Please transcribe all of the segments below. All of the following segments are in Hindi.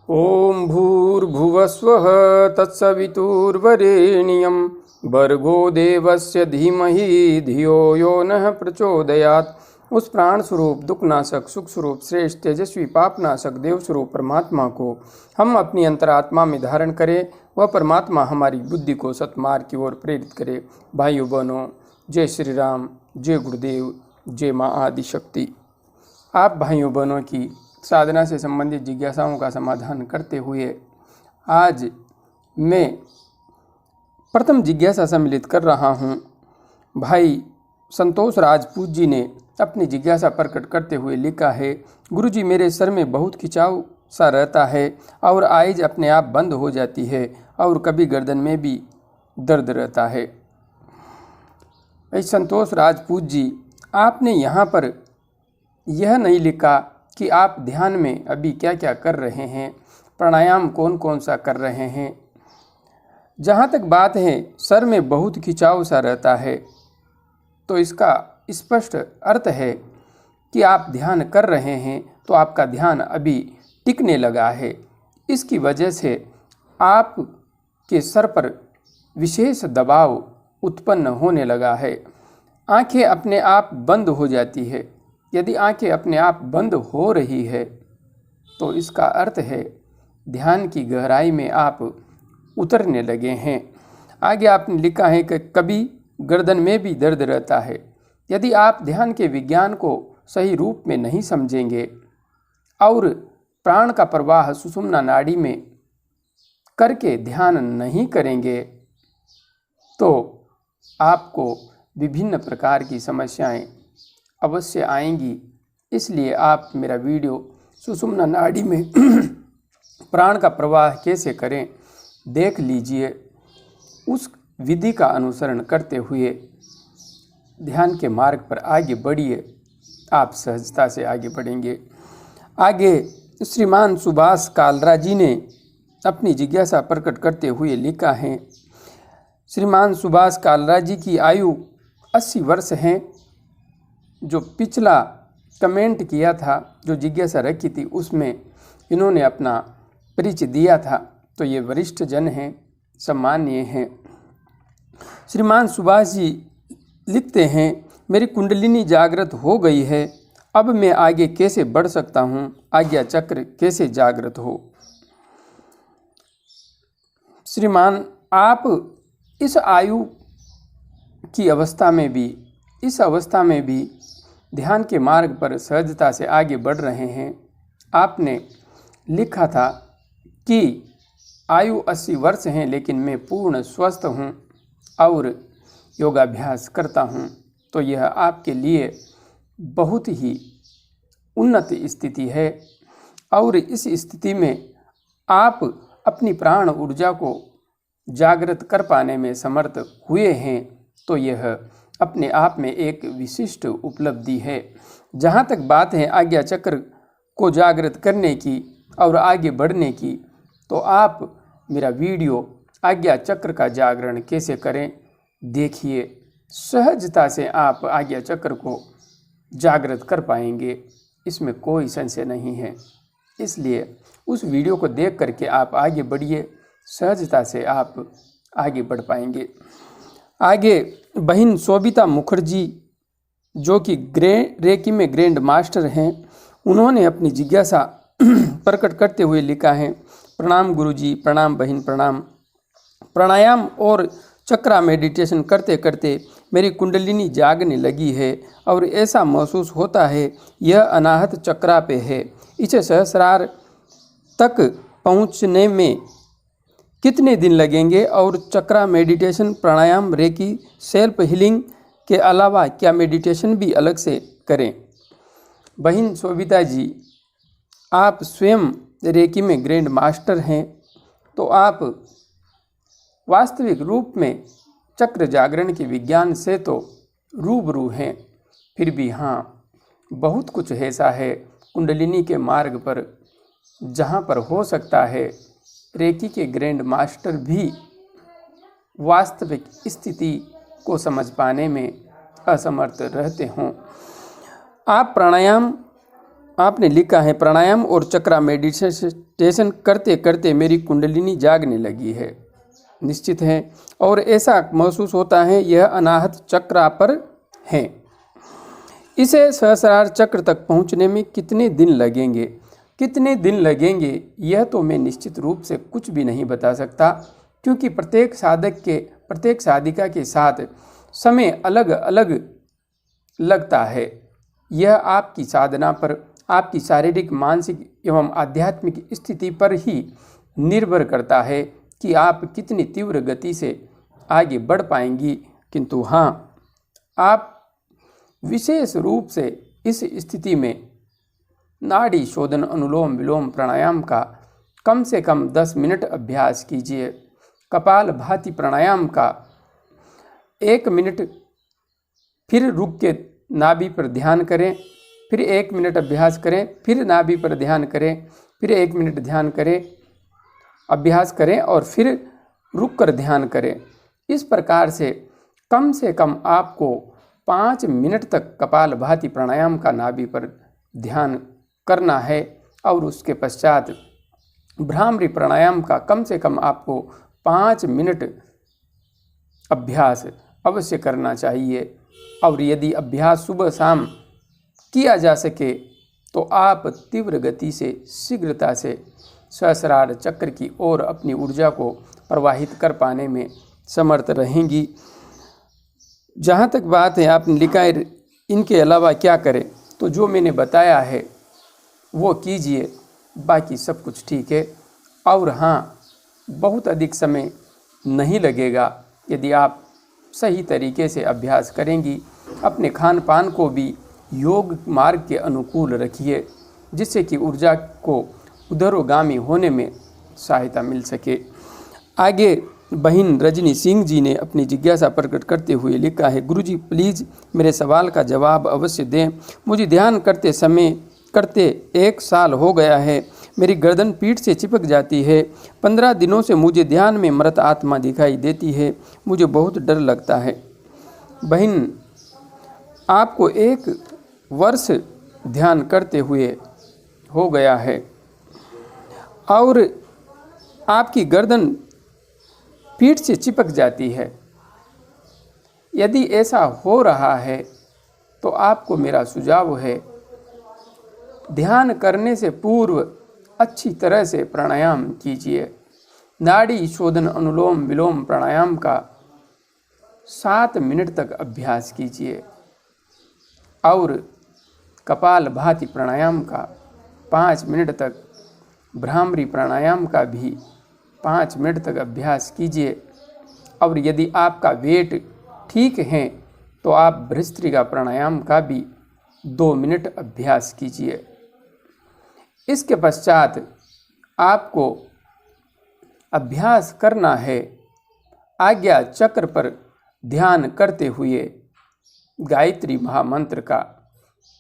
ओम भूर्भुवस्वः तत्सवितुर्वरेण्यं भर्गो देवस्य धीमहि धियो यो नः प्रचोदयात्। उस प्राण स्वरूप दुखनाशक सुख स्वरूप श्रेष्ठ तेजस्वी पापनाशक देव स्वरूप परमात्मा को हम अपनी अंतरात्मा में धारण करें। वह परमात्मा हमारी बुद्धि को सत्मार्ग की ओर प्रेरित करे। भाइयों बहनों, जय श्री राम, जय गुरुदेव, जय माँ आदिशक्ति। आप भाइयों बहनों की साधना से संबंधित जिज्ञासाओं का समाधान करते हुए आज मैं प्रथम जिज्ञासा सम्मिलित कर रहा हूँ। भाई संतोष राजपूत जी ने अपनी जिज्ञासा प्रकट करते हुए लिखा है, गुरुजी मेरे सर में बहुत खिंचाव सा रहता है और आइज अपने आप बंद हो जाती है और कभी गर्दन में भी दर्द रहता है। संतोष राजपूत जी, आपने यहाँ पर यह नहीं लिखा कि आप ध्यान में अभी क्या क्या कर रहे हैं, प्राणायाम कौन कौन सा कर रहे हैं। जहाँ तक बात है सर में बहुत खिंचाव सा रहता है, तो इसका स्पष्ट अर्थ है कि आप ध्यान कर रहे हैं तो आपका ध्यान अभी टिकने लगा है। इसकी वजह से आपके सर पर विशेष दबाव उत्पन्न होने लगा है। आंखें अपने आप बंद हो जाती है। यदि आंखें अपने आप बंद हो रही है तो इसका अर्थ है ध्यान की गहराई में आप उतरने लगे हैं। आगे आपने लिखा है कि कभी गर्दन में भी दर्द रहता है। यदि आप ध्यान के विज्ञान को सही रूप में नहीं समझेंगे और प्राण का प्रवाह सुषुम्ना नाड़ी में करके ध्यान नहीं करेंगे तो आपको विभिन्न प्रकार की समस्याएं अवश्य आएंगी। इसलिए आप मेरा वीडियो सुषुम्ना नाड़ी में प्राण का प्रवाह कैसे करें देख लीजिए। उस विधि का अनुसरण करते हुए ध्यान के मार्ग पर आगे बढ़िए, आप सहजता से आगे बढ़ेंगे। आगे श्रीमान सुभाष कालरा जी ने अपनी जिज्ञासा प्रकट करते हुए लिखा है, श्रीमान सुभाष कालरा जी की आयु 80 वर्ष है। जो पिछला कमेंट किया था, जो जिज्ञासा रखी थी, उसमें इन्होंने अपना परिचय दिया था, तो ये वरिष्ठ जन हैं, सम्मानीय हैं। श्रीमान सुभाष जी लिखते हैं, मेरी कुंडलिनी जागृत हो गई है, अब मैं आगे कैसे बढ़ सकता हूँ, आज्ञा चक्र कैसे जागृत हो। श्रीमान, आप इस आयु की अवस्था में भी, इस अवस्था में भी ध्यान के मार्ग पर सहजता से आगे बढ़ रहे हैं। आपने लिखा था कि आयु 80 वर्ष है लेकिन मैं पूर्ण स्वस्थ हूँ और योगाभ्यास करता हूँ, तो यह आपके लिए बहुत ही उन्नत स्थिति है और इस स्थिति में आप अपनी प्राण ऊर्जा को जागृत कर पाने में समर्थ हुए हैं, तो यह अपने आप में एक विशिष्ट उपलब्धि है। जहाँ तक बात है आज्ञा चक्र को जागृत करने की और आगे बढ़ने की, तो आप मेरा वीडियो आज्ञा चक्र का जागरण कैसे करें देखिए। सहजता से आप आज्ञा चक्र को जागृत कर पाएंगे, इसमें कोई संशय नहीं है। इसलिए उस वीडियो को देख करके आप आगे बढ़िए, सहजता से आप आगे बढ़ पाएंगे। आगे बहन शोभिता मुखर्जी, जो कि रेकी में ग्रैंड मास्टर हैं, उन्होंने अपनी जिज्ञासा प्रकट करते हुए लिखा है, प्रणाम गुरुजी, प्रणाम बहन, प्रणाम। प्राणायाम और चक्रा मेडिटेशन करते करते मेरी कुंडलिनी जागने लगी है और ऐसा महसूस होता है यह अनाहत चक्रा पे है। इसे सहस्रार तक पहुंचने में कितने दिन लगेंगे और चक्रा मेडिटेशन, प्राणायाम, रेकी, सेल्फ हीलिंग के अलावा क्या मेडिटेशन भी अलग से करें। बहन शोभिता जी, आप स्वयं रेकी में ग्रैंड मास्टर हैं, तो आप वास्तविक रूप में चक्र जागरण के विज्ञान से तो रूबरू हैं। फिर भी हाँ, बहुत कुछ ऐसा है कुंडलिनी के मार्ग पर जहाँ पर हो सकता है रेकी के ग्रैंड मास्टर भी वास्तविक स्थिति को समझ पाने में असमर्थ रहते हों। आप प्राणायाम आपने लिखा है, प्राणायाम और चक्रा मेडिटेशन करते करते मेरी कुंडलिनी जागने लगी है। निश्चित है, और ऐसा महसूस होता है यह अनाहत चक्रा पर है। इसे सहस्रार चक्र तक पहुंचने में कितने दिन लगेंगे, कितने दिन लगेंगे, यह तो मैं निश्चित रूप से कुछ भी नहीं बता सकता, क्योंकि प्रत्येक साधिका के साथ समय अलग अलग लगता है। यह आपकी साधना पर, आपकी शारीरिक, मानसिक एवं आध्यात्मिक स्थिति पर ही निर्भर करता है कि आप कितनी तीव्र गति से आगे बढ़ पाएंगी। किंतु हाँ, आप विशेष रूप से इस स्थिति में नाड़ी शोधन, अनुलोम विलोम प्राणायाम का कम से कम 10 मिनट अभ्यास कीजिए। कपाल भाती प्राणायाम का 1 मिनट, फिर रुक के नाभि पर ध्यान करें, फिर 1 मिनट अभ्यास करें, फिर नाभि पर ध्यान करें, फिर 1 मिनट ध्यान करें, अभ्यास करें और फिर रुक कर ध्यान करें। इस प्रकार से कम आपको 5 मिनट तक कपाल भाती प्राणायाम का नाभि पर ध्यान करना है, और उसके पश्चात भ्रामरी प्राणायाम का कम से कम आपको 5 मिनट अभ्यास अवश्य करना चाहिए। और यदि अभ्यास सुबह शाम किया जा सके तो आप तीव्र गति से, शीघ्रता से सहस्रार चक्र की ओर अपनी ऊर्जा को प्रवाहित कर पाने में समर्थ रहेंगी। जहाँ तक बात है, आपने लिखा है इनके अलावा क्या करें, तो जो मैंने बताया है वो कीजिए, बाकी सब कुछ ठीक है। और हाँ, बहुत अधिक समय नहीं लगेगा यदि आप सही तरीके से अभ्यास करेंगी। अपने खान पान को भी योग मार्ग के अनुकूल रखिए, जिससे कि ऊर्जा को उधरोगामी होने में सहायता मिल सके। आगे बहन रजनी सिंह जी ने अपनी जिज्ञासा प्रकट करते हुए लिखा है, गुरुजी प्लीज़ मेरे सवाल का जवाब अवश्य दें। मुझे ध्यान करते 1 साल हो गया है। मेरी गर्दन पीठ से चिपक जाती है। 15 दिनों से मुझे ध्यान में मृत आत्मा दिखाई देती है। मुझे बहुत डर लगता है। बहन, आपको 1 वर्ष ध्यान करते हुए हो गया है और आपकी गर्दन पीठ से चिपक जाती है। यदि ऐसा हो रहा है तो आपको मेरा सुझाव है, ध्यान करने से पूर्व अच्छी तरह से प्राणायाम कीजिए। नाड़ी शोधन, अनुलोम विलोम प्राणायाम का 7 मिनट तक अभ्यास कीजिए और कपाल भाती प्राणायाम का 5 मिनट तक, भ्रामरी प्राणायाम का भी 5 मिनट तक अभ्यास कीजिए। और यदि आपका वेट ठीक है तो आप भ्रष्टृका प्राणायाम का भी 2 मिनट अभ्यास कीजिए। इसके पश्चात आपको अभ्यास करना है आज्ञा चक्र पर ध्यान करते हुए गायत्री महामंत्र का,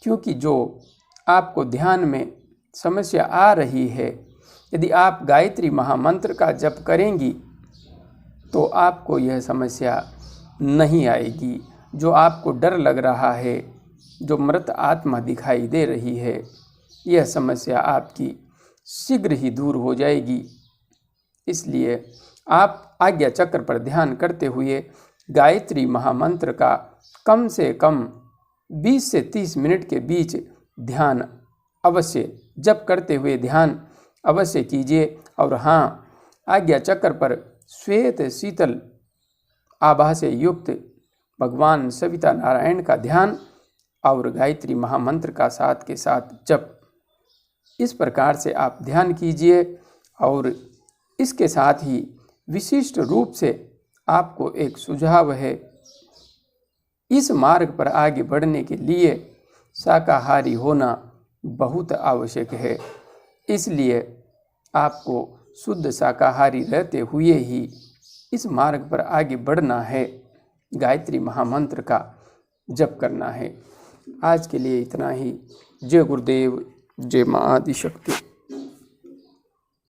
क्योंकि जो आपको ध्यान में समस्या आ रही है, यदि आप गायत्री महामंत्र का जप करेंगी तो आपको यह समस्या नहीं आएगी। जो आपको डर लग रहा है, जो मृत आत्मा दिखाई दे रही है, यह समस्या आपकी शीघ्र ही दूर हो जाएगी। इसलिए आप आज्ञा चक्र पर ध्यान करते हुए गायत्री महामंत्र का कम से कम 20 से 30 मिनट के बीच ध्यान अवश्य, जप करते हुए ध्यान अवश्य कीजिए। और हाँ, आज्ञा चक्र पर श्वेत शीतल आभा से युक्त भगवान सविता नारायण का ध्यान और गायत्री महामंत्र का साथ के साथ जप, इस प्रकार से आप ध्यान कीजिए। और इसके साथ ही विशिष्ट रूप से आपको एक सुझाव है, इस मार्ग पर आगे बढ़ने के लिए शाकाहारी होना बहुत आवश्यक है। इसलिए आपको शुद्ध शाकाहारी रहते हुए ही इस मार्ग पर आगे बढ़ना है, गायत्री महामंत्र का जप करना है। आज के लिए इतना ही। जय गुरुदेव, जय माँ आदिशक्ति।